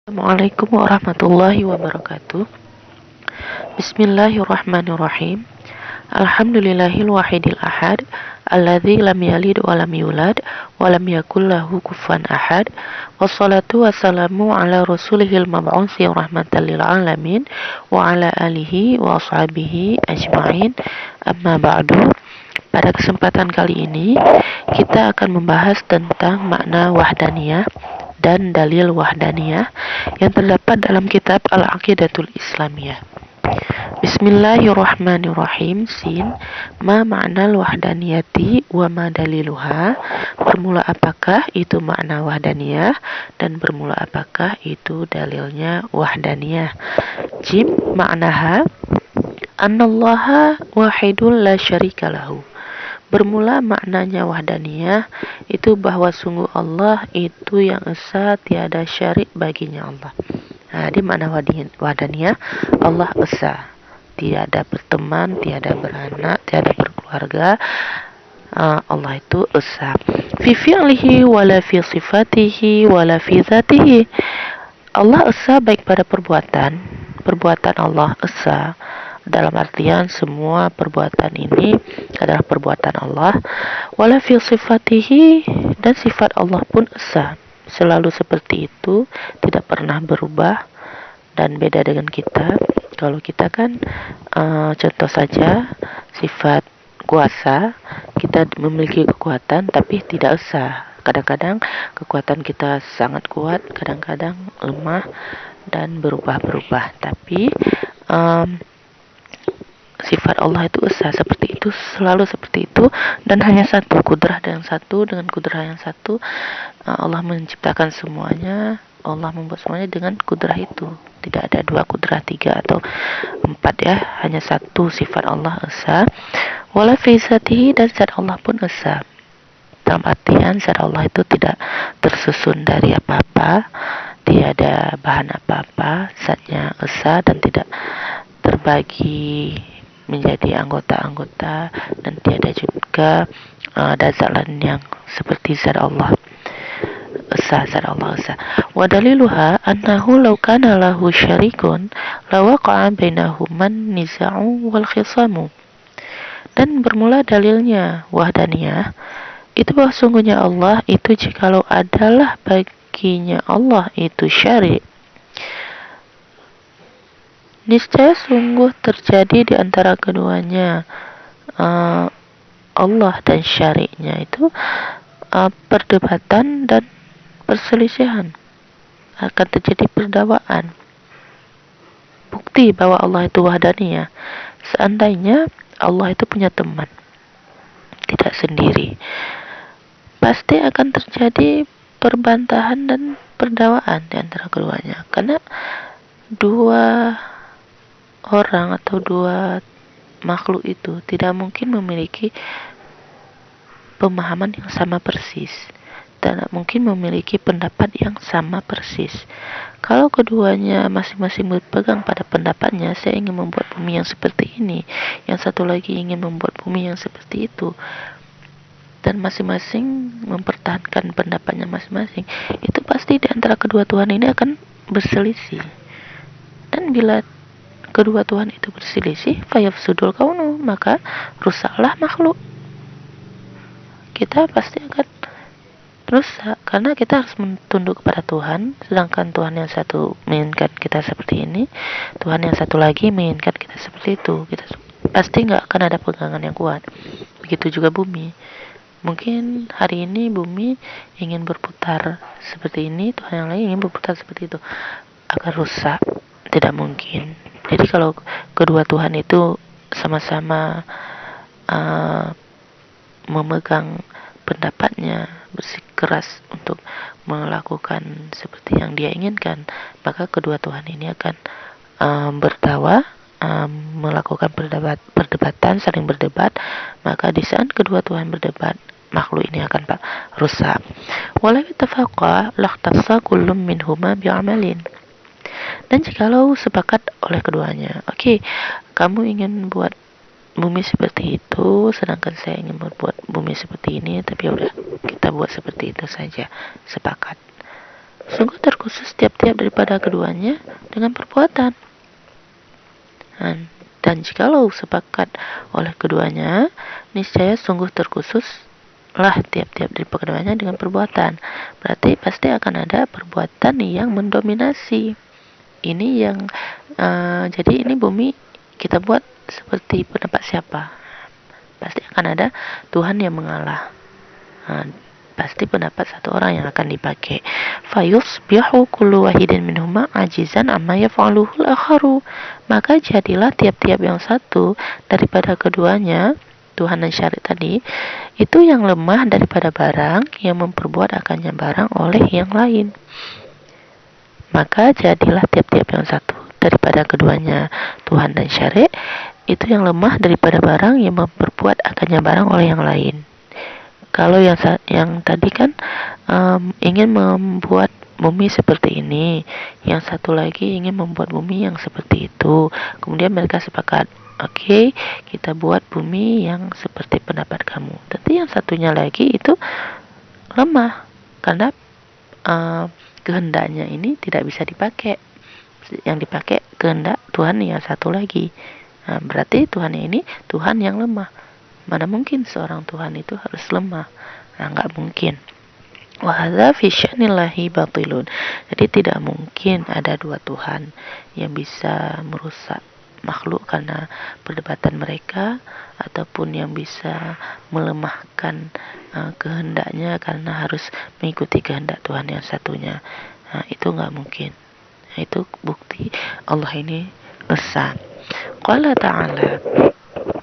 Assalamualaikum warahmatullahi wabarakatuh. Bismillahirrahmanirrahim. Alhamdulillahil wahidil ahad, alladzi lam yalid wa lam yulad wa lam yakul lahu kufuwan ahad. Wassalatu wassalamu ala rasulihil mab'uutsi rahmatan lil alamin wa ala alihi wa ashabihi ajmain. Amma ba'du. Pada kesempatan kali ini kita akan membahas tentang makna wahdaniyah dan dalil wahdaniyah yang terdapat dalam kitab Al-Aqidatul Islamiyah. Bismillahirrahmanirrahim. Sin. Ma ma'nal wahdaniyati wa ma daliluha. Bermula apakah itu makna wahdaniyah dan bermula apakah itu dalilnya wahdaniyah. Jim. Ma'naha annallaha wahidun la syarika lahu. Bermula maknanya wahdaniyah itu bahwa sungguh Allah itu yang esa, tiada syarik baginya Allah. Nah, di makna wahdaniyah, Allah esa, tiada berteman, tiada beranak, tiada berkeluarga. Allah itu esa. Fi fi'lihi wala fi sifatihi wala fi zatihi. Allah esa baik pada perbuatan Allah esa. Dalam artian semua perbuatan ini adalah perbuatan Allah. Wala fi sifatihi, dan sifat Allah pun esa, selalu seperti itu, tidak pernah berubah dan beda dengan kita. Kalau kita kan contoh saja sifat kuasa, kita memiliki kekuatan tapi tidak esa. Kadang-kadang kekuatan kita sangat kuat, kadang-kadang lemah dan berubah-berubah. Tapi sifat Allah itu esa, seperti itu, selalu seperti itu, dan hanya satu kudrah yang satu, dengan kudrah yang satu Allah menciptakan semuanya, Allah membuat semuanya dengan kudrah itu. Tidak ada dua kudrah, tiga atau empat ya, hanya satu sifat Allah esa. Wala fi zatihi, dan zat Allah pun esa. Dalam artian zat Allah itu tidak tersusun dari apa-apa, tiada bahan apa-apa, zatnya esa dan tidak terbagi menjadi anggota-anggota, dan tiada juga ada zat lain yang seperti zat Allah esa, zat Allah esa. Wa daliluha annahu law kana lahu syarikun lawaqa'a bainahuman niza'u wal khisamu. Dan bermula dalilnya wahdaniyah itu bahwa sungguhnya Allah itu jikalau adalah baginya Allah itu syarik, niscaya sungguh terjadi di antara keduanya Allah dan syariknya itu perdebatan dan perselisihan, akan terjadi perdakwaan. Bukti bahwa Allah itu wahdaniyah, seandainya Allah itu punya teman, tidak sendiri, pasti akan terjadi perbantahan dan perdakwaan di antara keduanya, karena dua orang atau dua makhluk itu tidak mungkin memiliki pemahaman yang sama persis, tidak mungkin memiliki pendapat yang sama persis. Kalau keduanya masing-masing berpegang pada pendapatnya, saya ingin membuat bumi yang seperti ini, yang satu lagi ingin membuat bumi yang seperti itu, dan masing-masing mempertahankan pendapatnya masing-masing, itu pasti di antara kedua Tuhan ini akan berselisih. Dan bila kedua Tuhan itu berselisih, fayafsudul kaunu, maka rusaklah makhluk. Kita pasti akan rusak, karena kita harus tunduk kepada Tuhan, sedangkan Tuhan yang satu menginginkan kita seperti ini, Tuhan yang satu lagi menginginkan kita seperti itu. Kita pasti nggak akan ada pegangan yang kuat. Begitu juga bumi. Mungkin hari ini bumi ingin berputar seperti ini, Tuhan yang lain ingin berputar seperti itu, akan rusak, tidak mungkin. Jadi kalau kedua Tuhan itu sama-sama memegang pendapatnya, bersikeras untuk melakukan seperti yang dia inginkan, maka kedua Tuhan ini akan berdakwah, melakukan perdebatan, saling berdebat. Maka di saat kedua Tuhan berdebat, makhluk ini akan rusak. Walau ittafaqa lahtassa kullum minhuma bi'amalin. Dan jikalau sepakat oleh keduanya, oke, kamu ingin buat bumi seperti itu, sedangkan saya ingin buat bumi seperti ini, tapi udah kita buat seperti itu saja, sepakat. sungguh terkhusus tiap-tiap daripada keduanya dengan perbuatan. Dan jikalau sepakat oleh keduanya, niscaya sungguh terkhususlah tiap-tiap dari keduanya dengan perbuatan. Berarti pasti akan ada perbuatan yang mendominasi. Ini yang jadi ini bumi kita buat seperti pendapat siapa? Pasti akan ada Tuhan yang mengalah. Pasti pendapat satu orang yang akan dipakai. Fayusbihu kullu wahidin minhuma ajizan amma yaf'aluhu al-akharu. Maka jadilah tiap-tiap yang satu daripada keduanya, Tuhan dan syariat tadi, itu yang lemah daripada barang yang memperbuat akannya barang oleh yang lain. Maka jadilah tiap-tiap yang satu daripada keduanya, Tuhan dan syariat, itu yang lemah daripada barang yang memperbuat akannya barang oleh yang lain. Kalau yang tadi kan ingin membuat bumi seperti ini, yang satu lagi ingin membuat bumi yang seperti itu. Kemudian mereka sepakat, oke, kita buat bumi yang seperti pendapat kamu. Tapi yang satunya lagi itu lemah karena kehendaknya ini tidak bisa dipakai. Yang dipakai kehendak Tuhan yang satu lagi. Berarti Tuhan ini Tuhan yang lemah. Mana mungkin seorang Tuhan itu harus lemah? Nggak mungkin. Wa hadza fi sya'nillahi batilun. Jadi tidak mungkin ada dua Tuhan yang bisa merusak makhluk karena perdebatan mereka, ataupun yang bisa melemahkan kehendaknya karena harus mengikuti kehendak Tuhan yang satunya. Itu nggak mungkin. Itu bukti Allah ini esa. Qala ta'ala,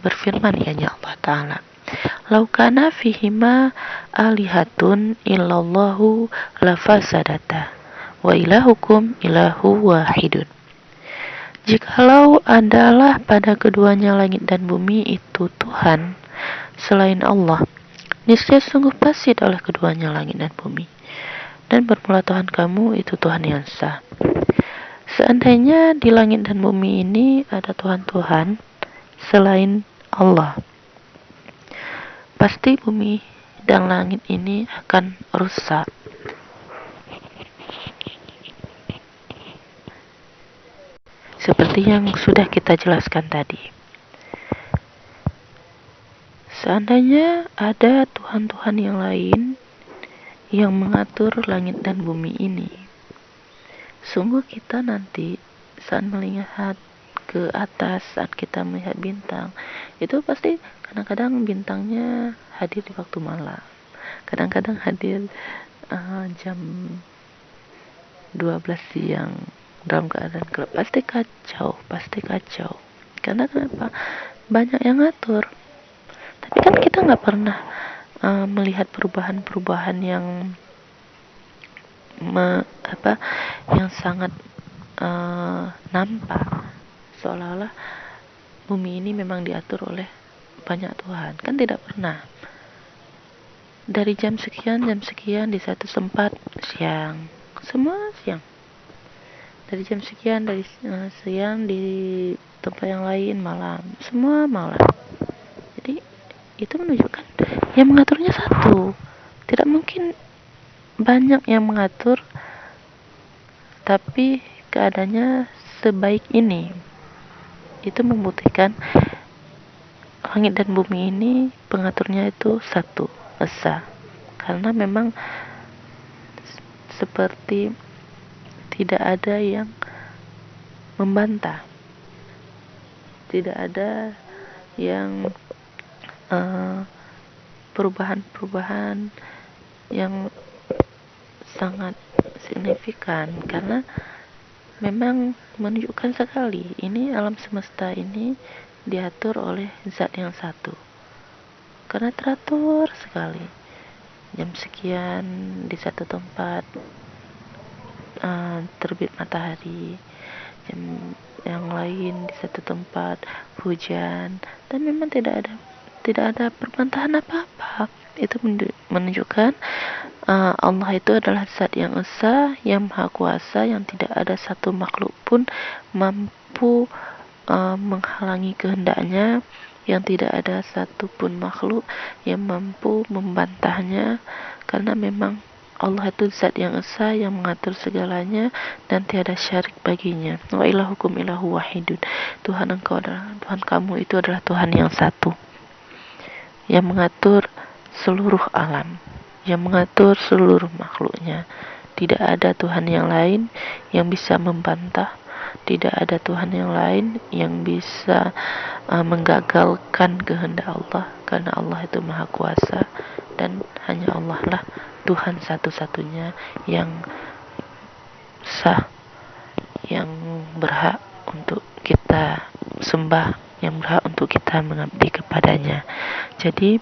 berfirman ya Allah Ta'ala, lau kana fihima alihatun illallahu lafasadata wa ilahukum ilahu wahidun. Jikalau adalah pada keduanya langit dan bumi itu Tuhan selain Allah, niscaya sungguh fasid oleh keduanya langit dan bumi. Dan bermula Tuhan kamu itu Tuhan yang sah. Seandainya di langit dan bumi ini ada Tuhan-Tuhan selain Allah, pasti bumi dan langit ini akan rusak. Seperti yang sudah kita jelaskan tadi. Seandainya ada Tuhan-Tuhan yang lain yang mengatur langit dan bumi ini, sungguh kita nanti saat melihat ke atas, saat kita melihat bintang, itu pasti kadang-kadang bintangnya hadir di waktu malam, kadang-kadang hadir jam 12 siang dalam keadaan gelap. Pasti kacau. Karena kenapa? Banyak yang ngatur. Tapi kan kita nggak pernah melihat perubahan-perubahan yang yang sangat nampak, seolah-olah bumi ini memang diatur oleh banyak Tuhan. Kan tidak pernah. Dari jam sekian di satu tempat siang, semua siang. Dari jam sekian dari siang di tempat yang lain malam, semua malam. Jadi itu menunjukkan yang mengaturnya satu. Tidak mungkin banyak yang mengatur tapi keadaannya sebaik ini. Itu membuktikan langit dan bumi ini pengaturnya itu satu, esa. Karena memang seperti tidak ada yang membantah, tidak ada yang perubahan-perubahan yang sangat signifikan, karena memang menunjukkan sekali ini alam semesta ini diatur oleh zat yang satu, karena teratur sekali. Jam sekian di satu tempat terbit matahari, jam yang lain di satu tempat hujan, dan memang tidak ada perbantahan apa-apa. Itu menunjukkan Allah itu adalah zat yang esa, yang maha kuasa, yang tidak ada satu makhluk pun mampu menghalangi kehendaknya, yang tidak ada satu pun makhluk yang mampu membantahnya, karena memang Allah itu zat yang esa, yang mengatur segalanya dan tiada syarik baginya. Wa ilahukum ilahu wahidun. Tuhan kamu itu adalah Tuhan yang satu, yang mengatur seluruh alam, yang mengatur seluruh makhluknya. Tidak ada Tuhan yang lain yang bisa membantah, tidak ada Tuhan yang lain yang bisa menggagalkan kehendak Allah, karena Allah itu maha kuasa dan hanya Allah lah Tuhan satu-satunya yang sah, yang berhak untuk kita sembah, yang berhak untuk kita mengabdi kepadanya. Jadi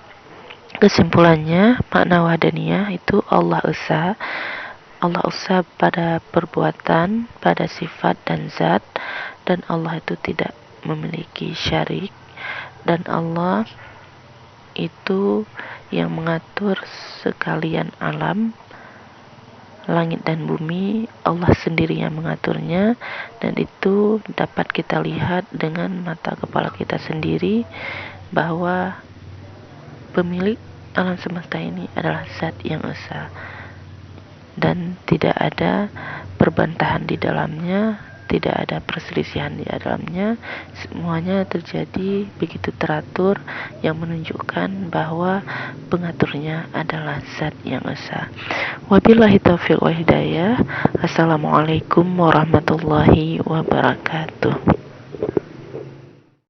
kesimpulannya, makna wahdaniyah itu Allah esa pada perbuatan, pada sifat dan zat, dan Allah itu tidak memiliki syarik, dan Allah itu yang mengatur sekalian alam, langit dan bumi. Allah sendiri yang mengaturnya, dan itu dapat kita lihat dengan mata kepala kita sendiri bahwa pemilik alam semesta ini adalah zat yang esa dan tidak ada perbantahan di dalamnya, tidak ada perselisihan di dalamnya. Semuanya terjadi begitu teratur, yang menunjukkan bahwa pengaturnya adalah zat yang esa. Wabillahi taufiq wa hidayah. Assalamualaikum warahmatullahi wabarakatuh.